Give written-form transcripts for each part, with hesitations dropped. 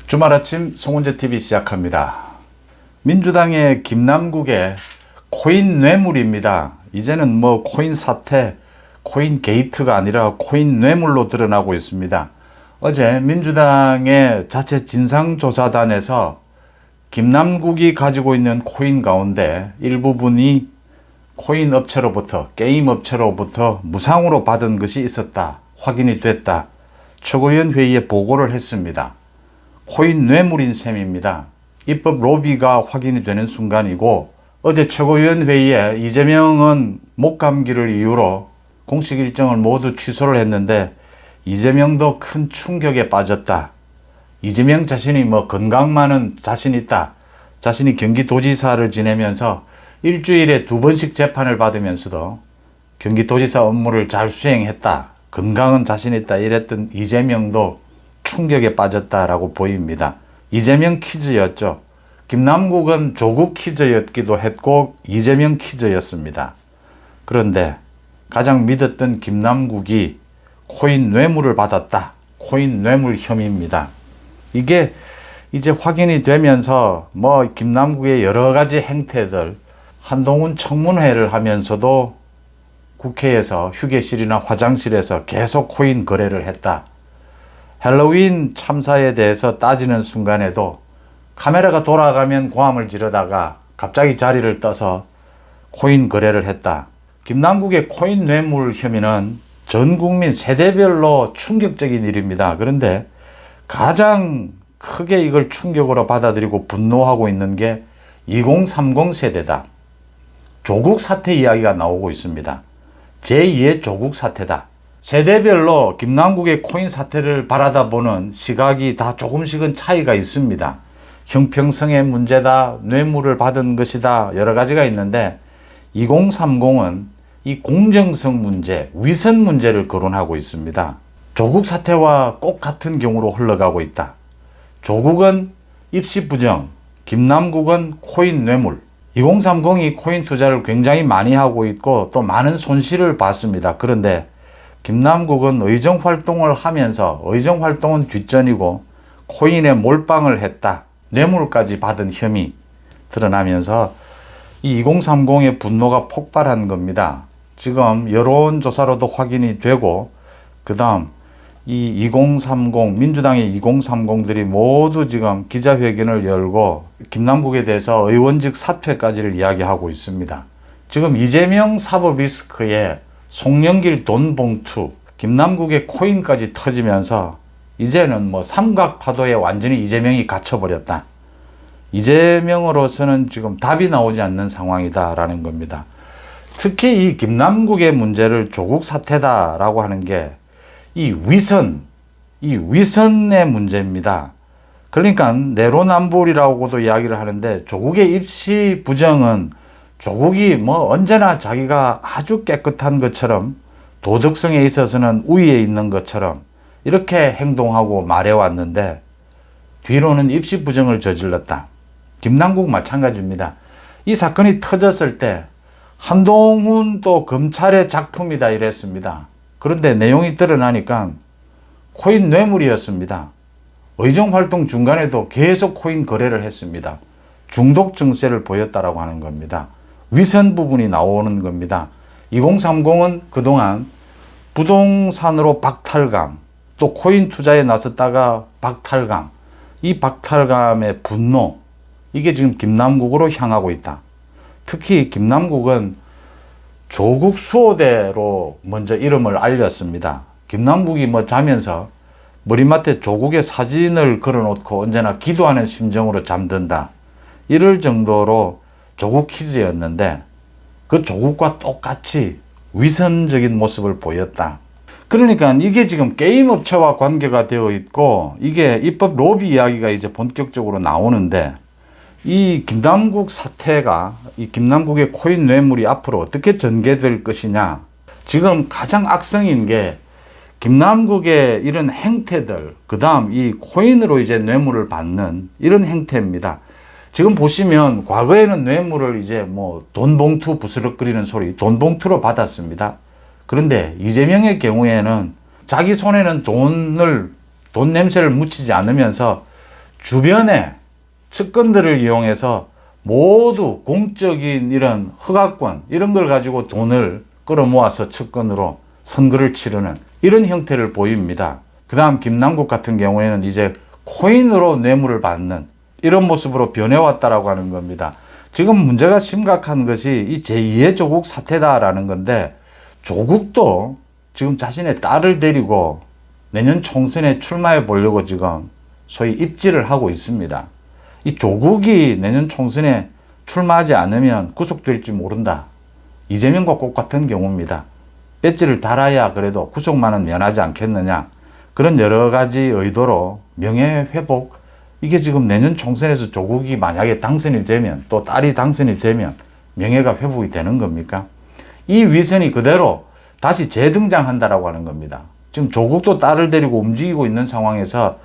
주말 아침 송은재 TV 시작합니다. 민주당의 김남국의 코인 뇌물입니다. 이제는 뭐 코인 사태, 코인 게이트가 아니라 코인 뇌물로 드러나고 있습니다. 어제 민주당의 자체 진상조사단에서 김남국이 가지고 있는 코인 가운데 일부분이 코인 업체로부터, 게임 업체로부터 무상으로 받은 것이 있었다, 확인이 됐다, 최고위원 회의에 보고를 했습니다. 코인 뇌물인 셈입니다. 입법 로비가 확인이 되는 순간이고, 어제 최고위원 회의에 이재명은 목감기를 이유로 공식 일정을 모두 취소를 했는데 이재명도 큰 충격에 빠졌다. 이재명 자신이 건강만은 자신 있다. 자신이 경기도지사를 지내면서 일주일에 2번씩 재판을 받으면서도 경기도지사 업무를 잘 수행했다. 건강은 자신 있다. 이랬던 이재명도 충격에 빠졌다라고 보입니다. 이재명 퀴즈였죠. 김남국은 조국 퀴즈였기도 했고 이재명 퀴즈였습니다. 그런데 가장 믿었던 김남국이 코인 뇌물을 받았다. 코인 뇌물 혐의입니다. 이게 이제 확인이 되면서 김남국의 여러 가지 행태들, 한동훈 청문회를 하면서도 국회에서 휴게실이나 화장실에서 계속 코인 거래를 했다. 헬로윈 참사에 대해서 따지는 순간에도 카메라가 돌아가면 고함을 지르다가 갑자기 자리를 떠서 코인 거래를 했다. 김남국의 코인 뇌물 혐의는 전 국민 세대별로 충격적인 일입니다. 그런데 가장 크게 이걸 충격으로 받아들이고 분노하고 있는 게 2030 세대다. 조국 사태 이야기가 나오고 있습니다. 제2의 조국 사태다. 세대별로 김남국의 코인 사태를 바라다 보는 시각이 다 조금씩은 차이가 있습니다. 형평성의 문제다, 뇌물을 받은 것이다, 여러 가지가 있는데 2030은 이 공정성 문제, 위선 문제를 거론하고 있습니다. 조국 사태와 꼭 같은 경우로 흘러가고 있다. 조국은 입시 부정, 김남국은 코인 뇌물. 2030이 코인 투자를 굉장히 많이 하고 있고 또 많은 손실을 봤습니다. 그런데 김남국은 의정활동을 하면서, 의정활동은 뒷전이고 코인에 몰빵을 했다, 뇌물까지 받은 혐의 드러나면서 이 2030의 분노가 폭발한 겁니다. 지금 여론조사로도 확인이 되고, 그 다음 이 2030, 민주당의 2030들이 모두 지금 기자회견을 열고 김남국에 대해서 의원직 사퇴까지를 이야기하고 있습니다. 지금 이재명 사법 리스크에 송영길 돈 봉투, 김남국의 코인까지 터지면서 이제는 삼각파도에 완전히 이재명이 갇혀버렸다. 이재명으로서는 지금 답이 나오지 않는 상황이다라는 겁니다. 특히 이 김남국의 문제를 조국 사태다라고 하는 게 이 위선의 문제입니다. 그러니까 내로남불이라고도 이야기를 하는데, 조국의 입시 부정은 조국이 언제나 자기가 아주 깨끗한 것처럼, 도덕성에 있어서는 우위에 있는 것처럼 이렇게 행동하고 말해왔는데 뒤로는 입시 부정을 저질렀다. 김남국 마찬가지입니다. 이 사건이 터졌을 때 한동훈 또 검찰의 작품이다 이랬습니다. 그런데 내용이 드러나니까 코인 뇌물이었습니다. 의정활동 중간에도 계속 코인 거래를 했습니다. 중독 증세를 보였다라고 하는 겁니다. 위선 부분이 나오는 겁니다. 2030은 그동안 부동산으로 박탈감, 또 코인 투자에 나섰다가 박탈감, 이 박탈감의 분노, 이게 지금 김남국으로 향하고 있다. 특히 김남국은 조국 수호대로 먼저 이름을 알렸습니다. 김남국이 자면서 머리맡에 조국의 사진을 걸어놓고 언제나 기도하는 심정으로 잠든다, 이럴 정도로 조국 퀴즈였는데 그 조국과 똑같이 위선적인 모습을 보였다. 그러니까 이게 지금 게임 업체와 관계가 되어 있고, 이게 입법 로비 이야기가 이제 본격적으로 나오는데, 이 김남국 사태가, 이 김남국의 코인 뇌물이 앞으로 어떻게 전개될 것이냐. 지금 가장 악성인 게 김남국의 이런 행태들, 그 다음 이 코인으로 이제 뇌물을 받는 이런 행태입니다. 지금 보시면 과거에는 뇌물을 이제 돈 봉투 부스럭거리는 소리, 돈 봉투로 받았습니다. 그런데 이재명의 경우에는 자기 손에는 돈 냄새를 묻히지 않으면서 주변에 측근들을 이용해서 모두 공적인 이런 허가권 이런 걸 가지고 돈을 끌어모아서 측근으로 선거를 치르는 이런 형태를 보입니다. 그 다음 김남국 같은 경우에는 이제 코인으로 뇌물을 받는 이런 모습으로 변해왔다라고 하는 겁니다. 지금 문제가 심각한 것이 이 제2의 조국 사태다라는 건데, 조국도 지금 자신의 딸을 데리고 내년 총선에 출마해 보려고 지금 소위 입지를 하고 있습니다. 이 조국이 내년 총선에 출마하지 않으면 구속될지 모른다. 이재명과 똑같은 경우입니다. 배지를 달아야 그래도 구속만은 면하지 않겠느냐. 그런 여러 가지 의도로 명예회복, 이게 지금 내년 총선에서 조국이 만약에 당선이 되면, 또 딸이 당선이 되면 명예가 회복이 되는 겁니까? 이 위선이 그대로 다시 재등장한다라고 하는 겁니다. 지금 조국도 딸을 데리고 움직이고 있는 상황에서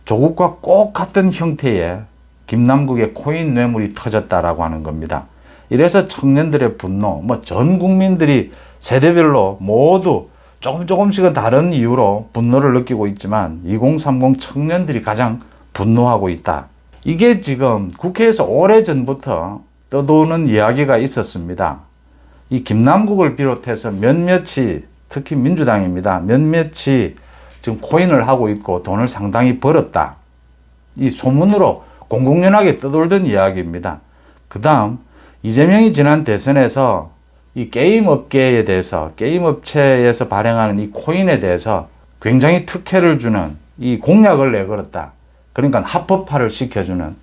조국과 꼭 같은 형태의 김남국의 코인 뇌물이 터졌다라고 하는 겁니다. 이래서 청년들의 분노, 전 국민들이 세대별로 모두 조금씩은 다른 이유로 분노를 느끼고 있지만 2030 청년들이 가장 분노하고 있다. 이게 지금 국회에서 오래전부터 떠도는 이야기가 있었습니다. 이 김남국을 비롯해서 몇몇이, 특히 민주당입니다. 몇몇이 지금 코인을 하고 있고 돈을 상당히 벌었다. 이 소문으로 공공연하게 떠돌던 이야기입니다. 그 다음 이재명이 지난 대선에서 이 게임 업계에 대해서, 게임 업체에서 발행하는 이 코인에 대해서 굉장히 특혜를 주는 이 공약을 내걸었다. 그러니까 합법화를 시켜주는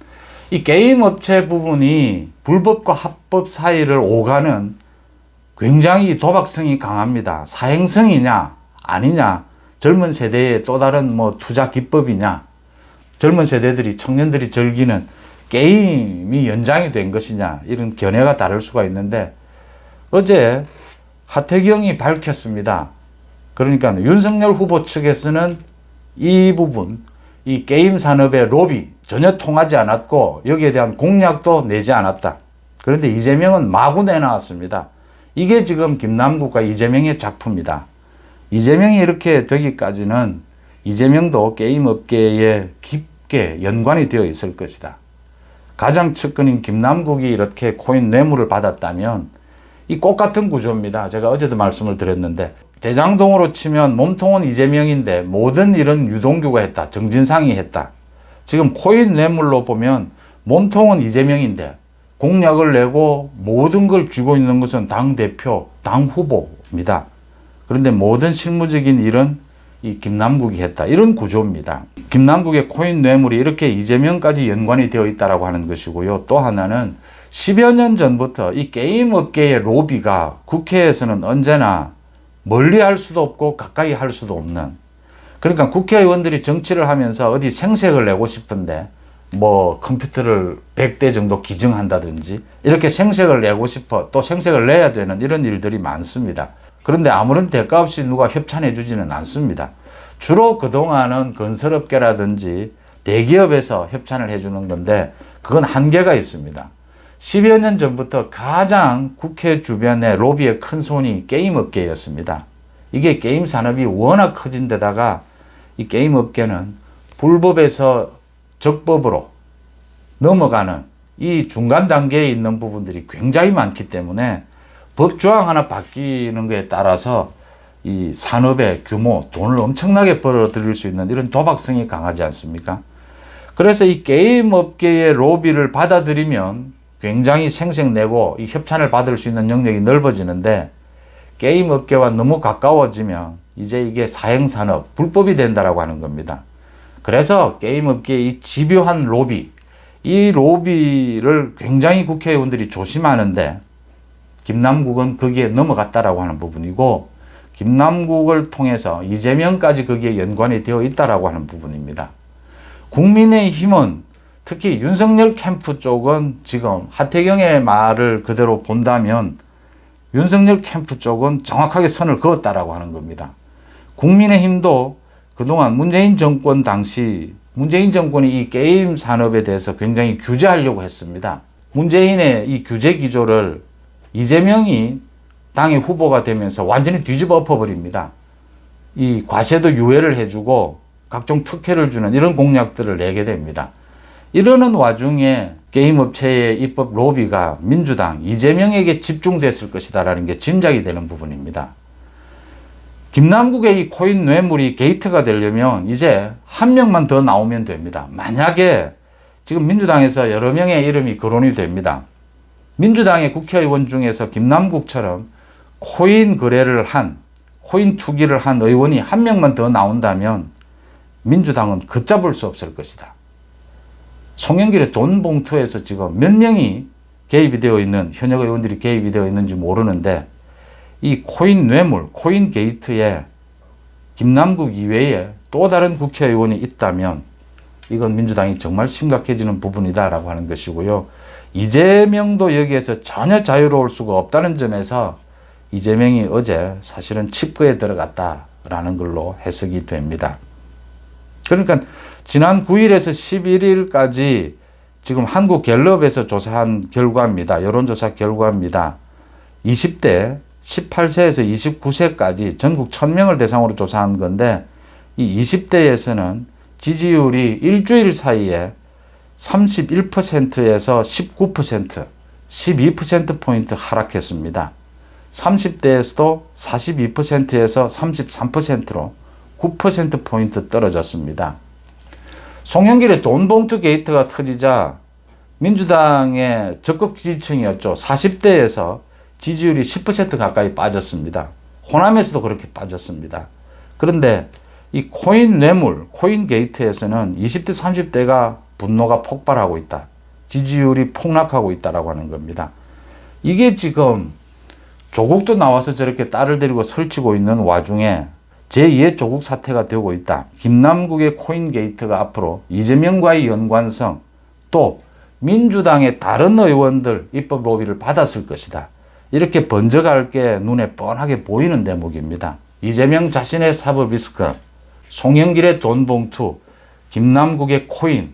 이 게임 업체 부분이 불법과 합법 사이를 오가는 굉장히 도박성이 강합니다. 사행성이냐 아니냐, 젊은 세대의 또 다른 투자 기법이냐, 젊은 세대들이, 청년들이 즐기는 게임이 연장이 된 것이냐, 이런 견해가 다를 수가 있는데, 어제 하태경이 밝혔습니다. 그러니까 윤석열 후보 측에서는 이 부분, 이 게임 산업의 로비 전혀 통하지 않았고 여기에 대한 공약도 내지 않았다. 그런데 이재명은 마구 내놨습니다. 이게 지금 김남국과 이재명의 작품이다. 이재명이 이렇게 되기까지는 이재명도 게임 업계에 깊게 연관이 되어 있을 것이다. 가장 측근인 김남국이 이렇게 코인 뇌물을 받았다면 이 꽃 같은 구조입니다. 제가 어제도 말씀을 드렸는데, 대장동으로 치면 몸통은 이재명인데 모든 일은 유동규가 했다. 정진상이 했다. 지금 코인 뇌물로 보면 몸통은 이재명인데 공약을 내고 모든 걸 쥐고 있는 것은 당대표, 당 후보입니다. 그런데 모든 실무적인 일은 이 김남국이 했다. 이런 구조입니다. 김남국의 코인 뇌물이 이렇게 이재명까지 연관이 되어 있다고 하는 것이고요. 또 하나는 10여 년 전부터 이 게임 업계의 로비가 국회에서는 언제나 멀리 할 수도 없고 가까이 할 수도 없는, 그러니까 국회의원들이 정치를 하면서 어디 생색을 내고 싶은데 컴퓨터를 100대 정도 기증한다든지 이렇게 생색을 내고 싶어 또 생색을 내야 되는 이런 일들이 많습니다. 그런데 아무런 대가 없이 누가 협찬해 주지는 않습니다. 주로 그동안은 건설업계라든지 대기업에서 협찬을 해주는 건데 그건 한계가 있습니다. 10여 년 전부터 가장 국회 주변에 로비의 큰 손이 게임 업계였습니다. 이게 게임 산업이 워낙 커진 데다가 이 게임 업계는 불법에서 적법으로 넘어가는 이 중간 단계에 있는 부분들이 굉장히 많기 때문에 법조항 하나 바뀌는 것에 따라서 이 산업의 규모, 돈을 엄청나게 벌어들일 수 있는 이런 도박성이 강하지 않습니까? 그래서 이 게임 업계의 로비를 받아들이면 굉장히 생색내고 이 협찬을 받을 수 있는 영역이 넓어지는데, 게임 업계와 너무 가까워지면 이제 이게 사행산업, 불법이 된다라고 하는 겁니다. 그래서 게임 업계의 이 집요한 로비, 이 로비를 굉장히 국회의원들이 조심하는데 김남국은 거기에 넘어갔다라고 하는 부분이고, 김남국을 통해서 이재명까지 거기에 연관이 되어 있다라고 하는 부분입니다. 국민의힘은 특히 윤석열 캠프 쪽은 지금 하태경의 말을 그대로 본다면 윤석열 캠프 쪽은 정확하게 선을 그었다라고 하는 겁니다. 국민의힘도 그동안 문재인 정권 당시 문재인 정권이 이 게임 산업에 대해서 굉장히 규제하려고 했습니다. 문재인의 이 규제 기조를 이재명이 당의 후보가 되면서 완전히 뒤집어 엎어버립니다. 이 과세도 유예를 해주고 각종 특혜를 주는 이런 공약들을 내게 됩니다. 이러는 와중에 게임업체의 입법 로비가 민주당 이재명에게 집중됐을 것이다라는 게 짐작이 되는 부분입니다. 김남국의 이 코인 뇌물이 게이트가 되려면 이제 한 명만 더 나오면 됩니다. 만약에 지금 민주당에서 여러 명의 이름이 거론이 됩니다. 민주당의 국회의원 중에서 김남국처럼 코인 거래를 한, 코인 투기를 한 의원이 한 명만 더 나온다면 민주당은 걷잡을 수 없을 것이다. 송영길의 돈 봉투에서 지금 몇 명이 개입이 되어 있는, 현역 의원들이 개입이 되어 있는지 모르는데 이 코인 뇌물, 코인 게이트에 김남국 이외에 또 다른 국회의원이 있다면 이건 민주당이 정말 심각해지는 부분이다라고 하는 것이고요. 이재명도 여기에서 전혀 자유로울 수가 없다는 점에서 이재명이 어제 사실은 칩거에 들어갔다라는 걸로 해석이 됩니다. 그러니까 지난 9일에서 11일까지 지금 한국갤럽에서 조사한 결과입니다. 여론조사 결과입니다. 20대 18세에서 29세까지 전국 1000명을 대상으로 조사한 건데 이 20대에서는 지지율이 일주일 사이에 31%에서 19%, 12%포인트 하락했습니다. 30대에서도 42%에서 33%로 9%포인트 떨어졌습니다. 송영길의 돈봉투 게이트가 터지자 민주당의 적극 지지층이었죠. 40대에서 지지율이 10% 가까이 빠졌습니다. 호남에서도 그렇게 빠졌습니다. 그런데 이 코인 뇌물, 코인 게이트에서는 20대, 30대가 분노가 폭발하고 있다. 지지율이 폭락하고 있다라고 하는 겁니다. 이게 지금 조국도 나와서 저렇게 딸을 데리고 설치고 있는 와중에 제2의 조국 사태가 되고 있다. 김남국의 코인 게이트가 앞으로 이재명과의 연관성, 또 민주당의 다른 의원들 입법 로비를 받았을 것이다. 이렇게 번져갈 게 눈에 뻔하게 보이는 대목입니다. 이재명 자신의 사법 리스크, 송영길의 돈 봉투, 김남국의 코인,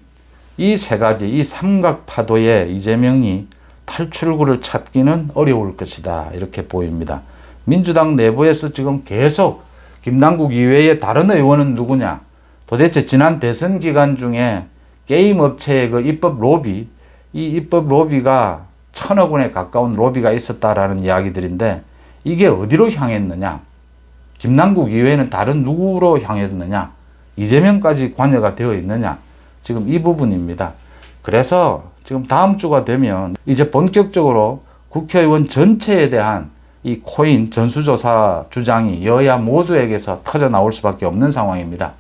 이 세 가지, 이 삼각 파도에 이재명이 탈출구를 찾기는 어려울 것이다. 이렇게 보입니다. 민주당 내부에서 지금 계속 김남국 이외의 다른 의원은 누구냐? 도대체 지난 대선 기간 중에 게임 업체의 그 입법 로비, 이 입법 로비가 1000억 원에 가까운 로비가 있었다라는 이야기들인데 이게 어디로 향했느냐? 김남국 이외에는 다른 누구로 향했느냐? 이재명까지 관여가 되어 있느냐? 지금 이 부분입니다. 그래서 지금 다음 주가 되면 이제 본격적으로 국회의원 전체에 대한 이 코인 전수조사 주장이 여야 모두에게서 터져 나올 수밖에 없는 상황입니다.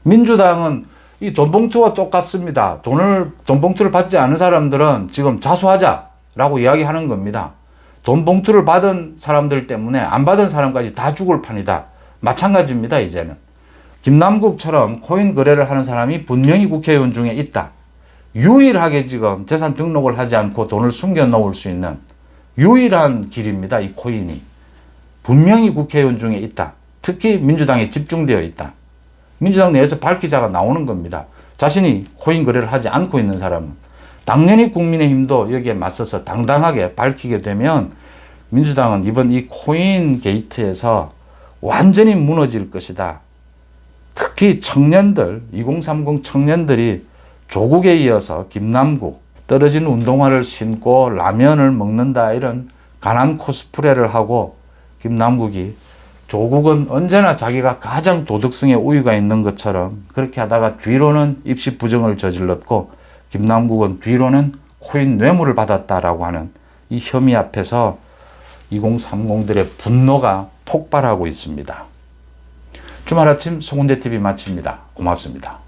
민주당은 이 돈봉투와 똑같습니다. 돈봉투를 받지 않은 사람들은 지금 자수하자라고 이야기하는 겁니다. 돈봉투를 받은 사람들 때문에 안 받은 사람까지 다 죽을 판이다. 마찬가지입니다, 이제는. 김남국처럼 코인 거래를 하는 사람이 분명히 국회의원 중에 있다. 유일하게 지금 재산 등록을 하지 않고 돈을 숨겨 놓을 수 있는 유일한 길입니다. 이 코인이. 분명히 국회의원 중에 있다. 특히 민주당에 집중되어 있다. 민주당 내에서 밝히자가 나오는 겁니다. 자신이 코인 거래를 하지 않고 있는 사람은. 당연히 국민의힘도 여기에 맞서서 당당하게 밝히게 되면 민주당은 이번 이 코인 게이트에서 완전히 무너질 것이다. 특히 청년들, 2030 청년들이 조국에 이어서 김남국, 떨어진 운동화를 신고 라면을 먹는다 이런 가난 코스프레를 하고 김남국이 조국은 언제나 자기가 가장 도덕성에 우위가 있는 것처럼 그렇게 하다가 뒤로는 입시 부정을 저질렀고 김남국은 뒤로는 코인 뇌물을 받았다라고 하는 이 혐의 앞에서 2030들의 분노가 폭발하고 있습니다. 주말 아침 송은재TV 마칩니다. 고맙습니다.